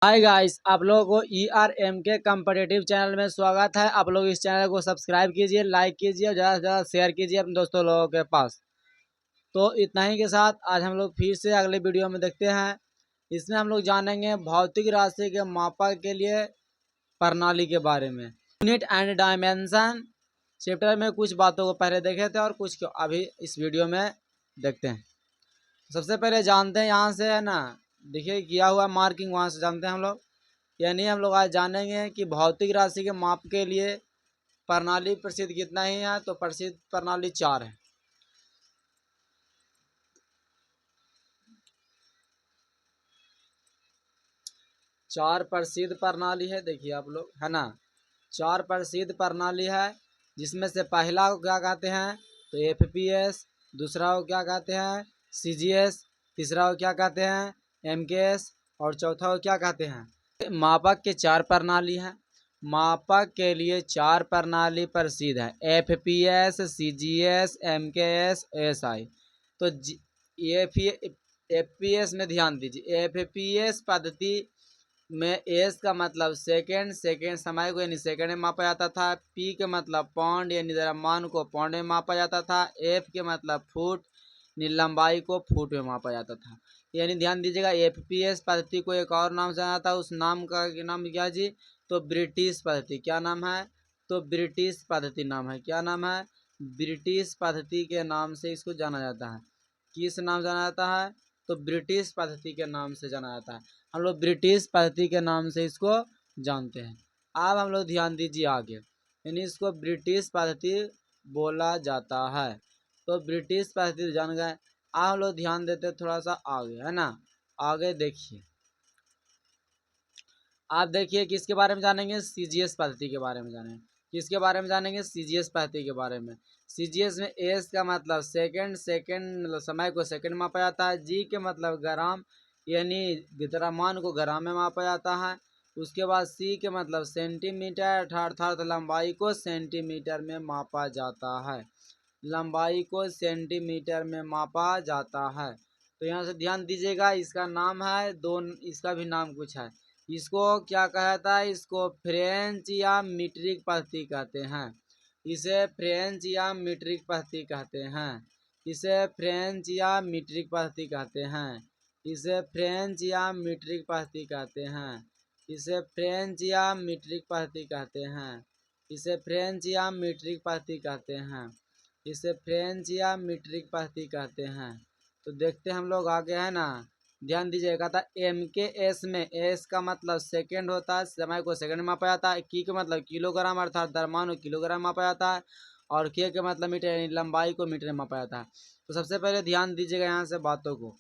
Hi guys, आप लोगों को ERM के कम्पिटिटिव चैनल में स्वागत है। आप लोग इस चैनल को सब्सक्राइब कीजिए, लाइक कीजिए और ज़्यादा से ज़्यादा शेयर कीजिए अपने दोस्तों लोगों के पास। तो इतना ही के साथ आज हम लोग फिर से अगले वीडियो में देखते हैं। इसमें हम लोग जानेंगे भौतिक राशि के मापक के लिए प्रणाली के बारे में। यूनिट एंड डायमेंशन चैप्टर में कुछ बातों को पहले देखे थे और कुछ को अभी इस वीडियो में देखते हैं। सबसे पहले जानते हैं यहाँ से, है ना, देखिए किया हुआ मार्किंग, वहाँ से जानते हैं हम लोग। यानी हम लोग आज जानेंगे कि भौतिक राशि के माप के लिए प्रणाली प्रसिद्ध कितना ही है। तो प्रसिद्ध प्रणाली 4 है। चार प्रसिद्ध प्रणाली है, देखिए आप लोग, है ना। 4 प्रसिद्ध प्रणाली है, जिसमें से पहला को क्या कहते हैं तो FPS, दूसरा को क्या कहते हैं CGS, तीसरा को क्या कहते हैं MKS और चौथा को क्या कहते हैं। मापक के 4 प्रणाली है। मापक के लिए 4 प्रणाली प्रसिद्ध है, FPS, CGS, MKS, SI। तो FPS में ध्यान दीजिए। FPS पद्धति में एस का मतलब सेकेंड, सेकेंड समय को यानी सेकेंड में मापा जाता था। पी के मतलब पौंड यानी द्रव्यमान को पौंड में मापा जाता था। एफ के मतलब फुट यानी लंबाई को फुट में मापा जाता था। यानी ध्यान दीजिएगा, FPS पद्धति को एक और नाम से जाना था। उस नाम का नाम क्या जी, तो ब्रिटिश पद्धति। क्या नाम है, तो ब्रिटिश पद्धति नाम है। क्या नाम है, ब्रिटिश पद्धति के नाम से इसको जाना जाता है। किस नाम जाना जाता है, तो ब्रिटिश पद्धति के नाम से जाना जाता है। हम लोग ब्रिटिश पद्धति के नाम से इसको जानते हैं। अब हम लोग ध्यान दीजिए आगे, यानी इसको ब्रिटिश पद्धति बोला जाता है। तो ब्रिटिश पद्धति जान गए। अब हम लोग ध्यान देते हैं थोड़ा सा आगे, है ना। आगे देखिए, आप देखिए किसके बारे में जानेंगे, CGS पद्धति के बारे में जानेंगे। किसके बारे में जानेंगे, CGS पद्धति के बारे में। CGS में एस का मतलब सेकंड, सेकंड मतलब समय को सेकंड मापा जाता है। जी के मतलब ग्राम यानी द्रव्यमान को ग्राम में मापा जाता है। उसके बाद सी के मतलब सेंटीमीटर, अर्थात लंबाई को सेंटीमीटर में मापा जाता है। लंबाई को सेंटीमीटर में मापा जाता है। तो यहाँ से ध्यान दीजिएगा, इसका नाम है दो, इसका भी नाम कुछ है। इसको क्या कहता है, इसको फ्रेंच या मीट्रिक पद्धति कहते हैं। इसे फ्रेंच या मीट्रिक पद्धति कहते हैं। इसे फ्रेंच या मीट्रिक पद्धति कहते हैं। इसे फ्रेंच या मीट्रिक पद्धति कहते हैं। इसे फ्रेंच या मीट्रिक पद्धति कहते हैं। इसे फ्रेंच या मीट्रिक पद्धति कहते हैं। इसे फ्रेंच या मीट्रिक पद्धति कहते हैं। तो देखते हम लोग आगे, है ना। ध्यान दीजिएगा, था MKS में एस का मतलब सेकंड होता है, समय को सेकंड में मापा जाता है। की का मतलब किलोग्राम अर्थात द्रव्यमान को किलोग्राम मापा जाता है। और के का मतलब मीटर यानी लंबाई को मीटर में मापा जाता है। तो सबसे पहले ध्यान दीजिएगा यहाँ से बातों को,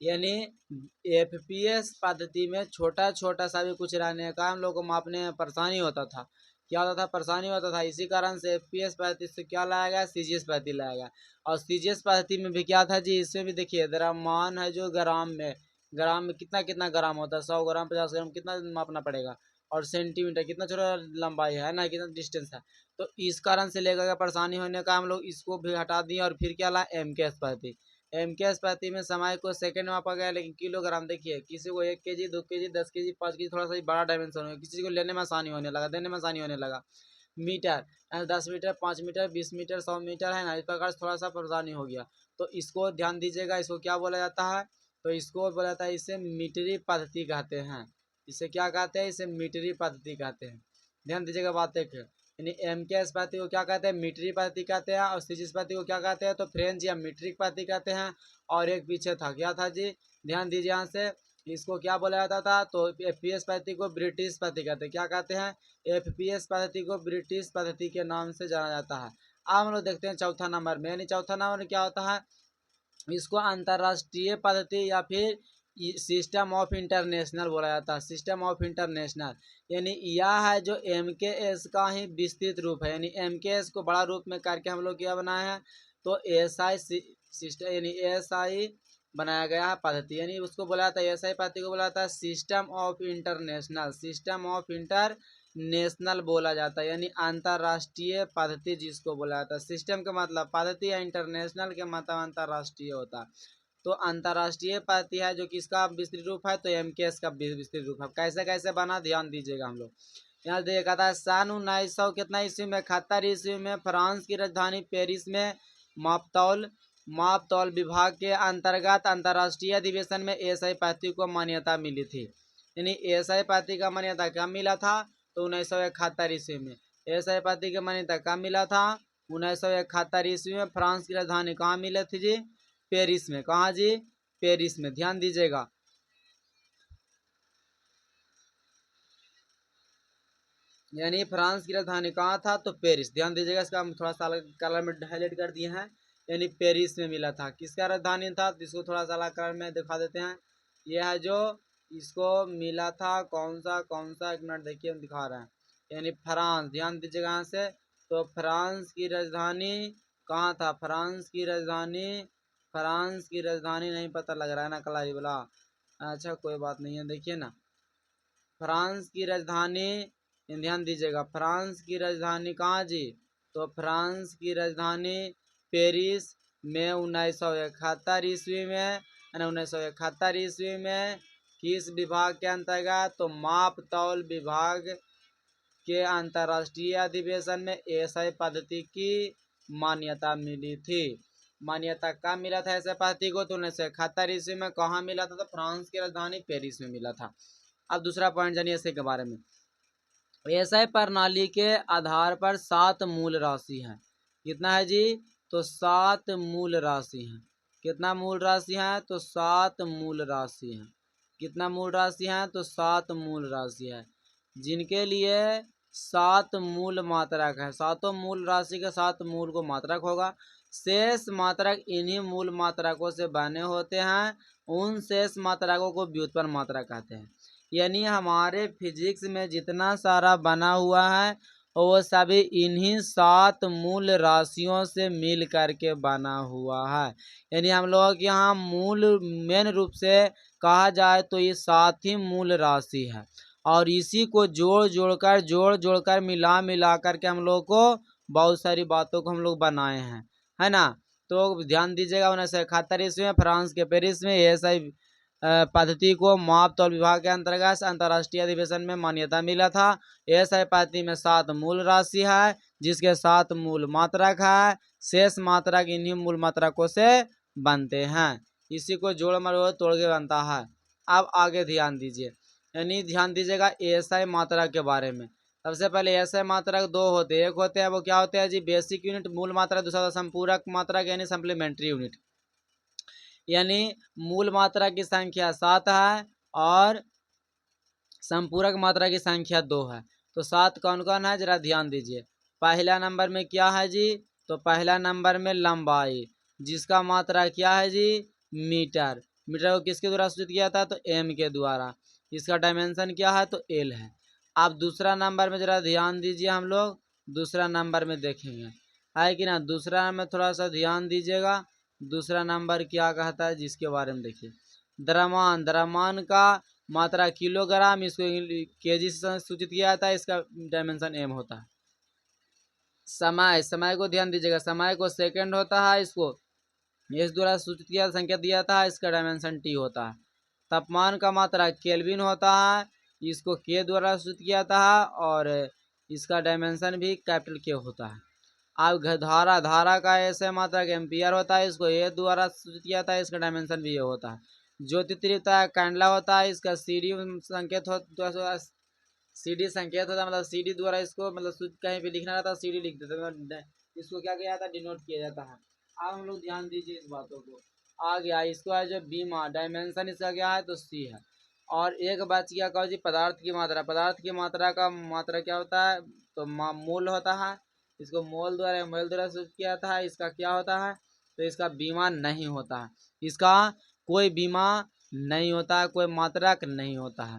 यानी FPS पद्धति में छोटा छोटा सा भी कुछ रहने का हम लोग को मापने में परेशानी होता था। क्या होता था, परेशानी होता था। इसी कारण से FPS पद्धति से क्या लाया गया, CGS पद्धति लाया गया। और CGS पद्धति में भी क्या था जी, इसमें भी देखिए द्रव्यमान है जो ग्राम में कितना कितना ग्राम होता है, 100 ग्राम 50 ग्राम कितना मापना पड़ेगा। और सेंटीमीटर कितना छोटा लंबाई है ना, कितना डिस्टेंस है। तो इस कारण से लेकर के परेशानी होने का हम लोग इसको भी हटा दिए और फिर क्या लाए, MKS पद्धति। MKS पद्धति में समय को सेकंड में मापा गया, लेकिन किलोग्राम देखिए, किसी को 1 kg 2 kg 10 kg 5 kg थोड़ा सा बड़ा डायमेंशन हो, किसी को लेने में आसानी होने लगा, देने में आसानी होने लगा। Metre 10 metre 5 metre 20 metre 100 metre, है ना। इस प्रकार से थोड़ा सा परेशानी हो गया। तो इसको ध्यान दीजिएगा, इसको क्या बोला जाता है, तो इसको बोला जाता है, इसे मीटरी पद्धति कहते हैं। इसे क्या कहते हैं, इसे मीटरी पद्धति कहते हैं। ध्यान दीजिएगा बात एक, यानी MKS पद्धति को क्या कहते हैं, मीट्रिक पद्धति कहते हैं। और CGS पद्धति को क्या कहते हैं, तो फ्रेंच या मीट्रिक पद्धति कहते हैं। और एक पीछे था, क्या था जी, ध्यान दीजिए यहाँ से, इसको क्या बोला जाता था, तो FPS पद्धति को ब्रिटिश पद्धति कहते हैं। क्या कहते हैं, FPS पद्धति को ब्रिटिश पद्धति के नाम से जाना जाता है। अब हम लोग देखते हैं चौथा नंबर में, यानी चौथा नंबर में क्या होता है, इसको अंतर्राष्ट्रीय पद्धति या फिर सिस्टम ऑफ इंटरनेशनल बोला जाता है। सिस्टम ऑफ इंटरनेशनल यानी यह है जो MKS का ही विस्तृत रूप है। यानी MKS को बड़ा रूप में करके हम लोग क्या बनाए हैं, तो SI सिस्टम यानी SI बनाया गया है पद्धति। यानी उसको बोला जाता है, SI पद्धति को बोला जाता है system of international. System of international बोला जाता है, यानी अंतर्राष्ट्रीय पद्धति जिसको बोला जाता है। सिस्टम का मतलब पद्धति या इंटरनेशनल के मतलब अंतर्राष्ट्रीय होता है। तो अंतर्राष्ट्रीय पद्धति है जो किसका विस्तृत रूप है, तो MKS का विस्तृत रूप है। कैसे कैसे बना ध्यान दीजिएगा हम लोग। यहाँ देखा था सन 1900 कितना ईस्वी में, 71 ईस्वी में फ्रांस की राजधानी पेरिस में मापतौल विभाग के अंतर्गत अंतर्राष्ट्रीय अधिवेशन में एएसआई पद्धति को मान्यता मिली थी। यानी एएसआई पद्धति का मान्यता कब मिला था, तो 1971 ईस्वी में। एएसआई पद्धति की मान्यता कब मिला था, 1971 ईस्वी में। फ्रांस की राजधानी कहाँ मिली थी जी, पेरिस में। कहाँ जी, पेरिस में। ध्यान दीजिएगा। यानी फ्रांस की राजधानी कहाँ था, तो पेरिस। ध्यान दीजिएगा, इसका हम थोड़ा सा अलग कलर में हाईलाइट कर दिए हैं। यानी पेरिस में मिला था। किसका राजधानी था, तो इसको थोड़ा सा अलग कलर में दिखा देते हैं। यह है जो इसको मिला था, कौन सा, एक मिनट देखिए हम दिखा रहे हैं। यानी फ्रांस। ध्यान दीजिएगा यहाँ से। तो फ्रांस की राजधानी कहाँ था, फ्रांस की राजधानी नहीं पता लग रहा है ना कलाई वाला। अच्छा कोई बात नहीं है, देखिए ना, फ्रांस की राजधानी, ध्यान दीजिएगा, फ्रांस की राजधानी कहाँ जी, तो फ्रांस की राजधानी पेरिस में 1971 ईस्वी में, 1971 ईस्वी में किस विभाग के अंतर्गत, तो माप तौल विभाग के अंतर्राष्ट्रीय अधिवेशन में एएसआई पद्धति की मान्यता मिली थी। मान्यता कब मिला था ऐसे पद्धति को, तो 1971 ईस्वी में। कहाँ मिला था, तो फ्रांस की राजधानी पेरिस में मिला था। अब दूसरा पॉइंट जानिए इसके बारे में। एएसआई प्रणाली के आधार पर 7 मूल राशि है। कितना है जी, तो 7 मूल राशि है। कितना मूल राशि है, तो 7 मूल राशि है। कितना मूल राशि है, तो 7 मूल राशि है, जिनके लिए 7 मूल मात्रक है। सातों मूल राशि के 7 मूल को मात्रक होगा। शेष मात्रक इन्हीं मूल मात्रकों से बने होते हैं। उन शेष मात्रकों को व्युत्पन्न मात्रक कहते हैं। यानी हमारे फिजिक्स में जितना सारा बना हुआ है वो सभी इन्हीं 7 मूल राशियों से मिल करके बना हुआ है। यानी हम लोग के यहाँ मूल मेन रूप से कहा जाए तो ये 7 ही मूल राशि है, और इसी को जोड़ जोड़कर मिला करके हम लोग को बहुत सारी बातों को हम लोग बनाए हैं, है ना। तो ध्यान दीजिएगा, 1971 ईस्वी में फ्रांस के पेरिस में एएसआई पद्धति को माप तौल विभाग के अंतर्गत अंतर्राष्ट्रीय अधिवेशन में मान्यता मिला था। एएसआई पद्धति में 7 मूल राशि है, जिसके 7 मूल मात्रक है। शेष मात्रक इन्हीं मूल मात्रकों से बनते हैं। इसी को जोड़ मरोड़ तोड़ के बनता है। अब आगे ध्यान दीजिए, यानी ध्यान दीजिएगा एएसआई मात्रक के बारे में। सबसे पहले एएसआई मात्रक 2 होते हैं। एक होते हैं, वो क्या होते हैं जी, बेसिक यूनिट मूल मात्रक, दूसरा संपूरक मात्रक यानी सप्लीमेंट्री यूनिट। यानी मूल मात्रा की संख्या 7 है और संपूरक मात्रा की संख्या 2 है। तो 7 कौन कौन है, जरा ध्यान दीजिए। पहला नंबर में क्या है जी, तो पहला नंबर में लंबाई, जिसका मात्रा क्या है जी, मीटर। मीटर को किसके द्वारा सूचित किया था, तो m के द्वारा। इसका डायमेंशन क्या है, तो l है। अब दूसरा नंबर में जरा ध्यान दीजिए, हम लोग दूसरा नंबर में देखेंगे, है कि ना। दूसरा में थोड़ा सा ध्यान दीजिएगा। दूसरा नंबर क्या कहता है जिसके बारे में देखिए, द्रव्यमान का मात्रा किलोग्राम, इसको केजी से सूचित किया जाता है, इसका डायमेंशन m होता है। समय को ध्यान दीजिएगा, समय को सेकंड होता है, इसको इस द्वारा सूचित किया संकेत दिया जाता है, इसका डायमेंशन t होता है। तापमान का मात्रा केल्विन होता है, इसको k द्वारा सूचित किया जाता है, और इसका डायमेंशन भी कैपिटल K होता है। अब धारा का ऐसे मात्रक एम्पियर होता है, इसको ए द्वारा सूचित किया जाता है, इसका डायमेंशन भी ये होता है। ज्योति तीव्रता कैंडला होता है, इसका सीडी संकेत होता, सीडी संकेत होता है, मतलब सीडी द्वारा इसको मतलब कहीं पे लिखना रहता है, सीडी लिख देते हैं, इसको क्या किया जाता है, डिनोट किया जाता है। अब हम लोग ध्यान दीजिए इस बातों को। आ गया इसको है जो बीमा, डायमेंशन इसका क्या है, तो सी है। और एक बच गया कहो जी पदार्थ की मात्रा। पदार्थ की मात्रा का मात्रा क्या होता है, तो मोल होता है, इसको मोल द्वारा सूचित किया जाता है। इसका क्या होता है, तो इसका बीमा नहीं होता है, इसका कोई बीमा नहीं होता है, कोई मात्रक नहीं होता है।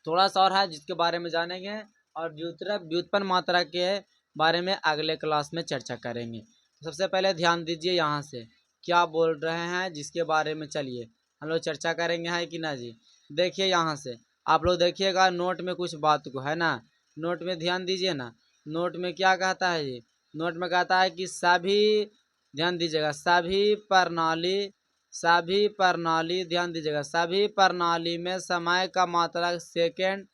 थोड़ा सा और है जिसके बारे में जानेंगे, और व्युत्पन्न मात्रा के बारे में अगले क्लास में चर्चा करेंगे। सबसे पहले ध्यान दीजिए यहाँ से क्या बोल रहे हैं, जिसके बारे में चलिए हम लोग चर्चा करेंगे, है कि ना जी। देखिए यहाँ से आप लोग देखिएगा नोट में कुछ बात को, है ना। नोट में ध्यान दीजिए ना, नोट में क्या कहता है जी, नोट में कहता है कि सभी, ध्यान दीजिएगा, सभी प्रणाली, ध्यान दीजिएगा, सभी प्रणाली में समय का मात्रक सेकेंड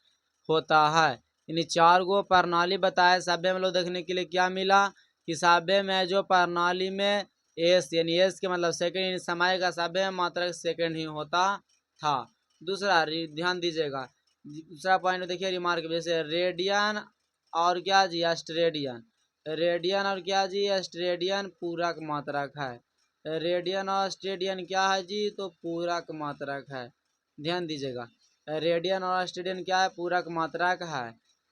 होता है। यानी 4 गो प्रणाली बताए सभ्य में लोग देखने के लिए क्या मिला कि सभ्य में जो प्रणाली में एस यानी एस के मतलब सेकेंड, यानी समय का सभ्य में मात्रक सेकेंड ही होता था। दूसरा ध्यान दीजिएगा, दूसरा पॉइंट देखिए रिमार्क, जैसे रेडियन और क्या जी ऑस्ट्रेडियन, रेडियन और क्या जी ऑस्ट्रेडियन पूरक मात्रक है। रेडियन और ऑस्ट्रेडियन क्या है जी, तो पूरक मात्रक है। ध्यान दीजिएगा, रेडियन और ऑस्ट्रेडियन क्या है, पूरक मात्रक है।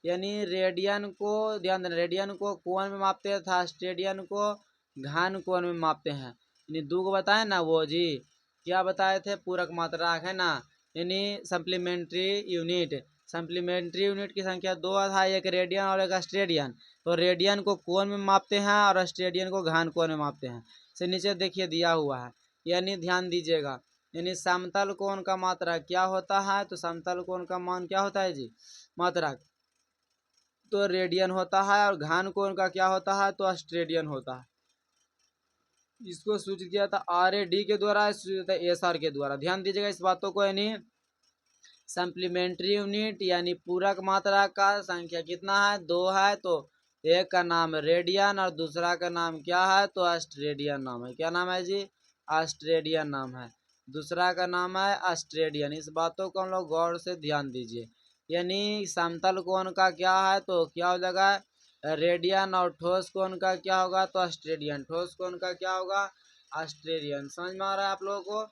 यानी रेडियन को ध्यान देना, रेडियन को कोण में मापते था, ऑस्ट्रेडियन को घन कोण में मापते हैं। यानी 2 को बताए ना वो जी, क्या बताए थे, पूरक मात्रक है ना। यानी सप्लीमेंट्री यूनिट, सप्लीमेंट्री यूनिट की संख्या 2 था, एक रेडियन और एक ऑस्ट्रेडियन। तो रेडियन को कोण में मापते हैं और ऑस्ट्रेडियन को घन कोण में मापते हैं। से नीचे देखिए दिया हुआ है, यानी ध्यान दीजिएगा, यानी समतल कोण का मात्रक क्या होता है, तो समतल कोण का मान क्या होता है जी, मात्रक तो रेडियन होता है, और घन कोण का क्या होता है, तो ऑस्ट्रेडियन होता है। इसको सूचित किया था RAD के द्वारा, सूचित SR के द्वारा। ध्यान दीजिएगा इस बातों को, यानी सप्लीमेंट्री यूनिट यानी पूरक मात्रा का संख्या कितना है, 2 है। तो एक का नाम रेडियन और दूसरा का नाम क्या है, तो ऑस्ट्रेडियन नाम है। क्या नाम है जी, ऑस्ट्रेडियन नाम है। दूसरा का नाम है ऑस्ट्रेडियन। इस बातों को हम लोग गौर से ध्यान दीजिए। यानी समतल कोण का क्या है, तो क्या हो जाएगा रेडियन, और ठोस कोण का क्या होगा, तो ऑस्ट्रेडियन। ठोस कोण का क्या होगा, ऑस्ट्रेडियन। समझ में आ रहा है आप लोगों को।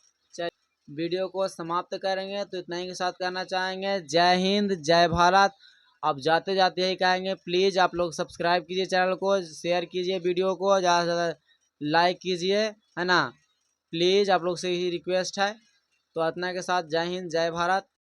वीडियो को समाप्त करेंगे तो इतना ही के साथ कहना चाहेंगे, जय हिंद जय भारत। अब जाते जाते यही कहेंगे, प्लीज़ आप लोग सब्सक्राइब कीजिए चैनल को, शेयर कीजिए वीडियो को, ज़्यादा से ज़्यादा लाइक कीजिए, है ना। प्लीज़ आप लोग से यही रिक्वेस्ट है। तो इतना के साथ जय हिंद जय भारत।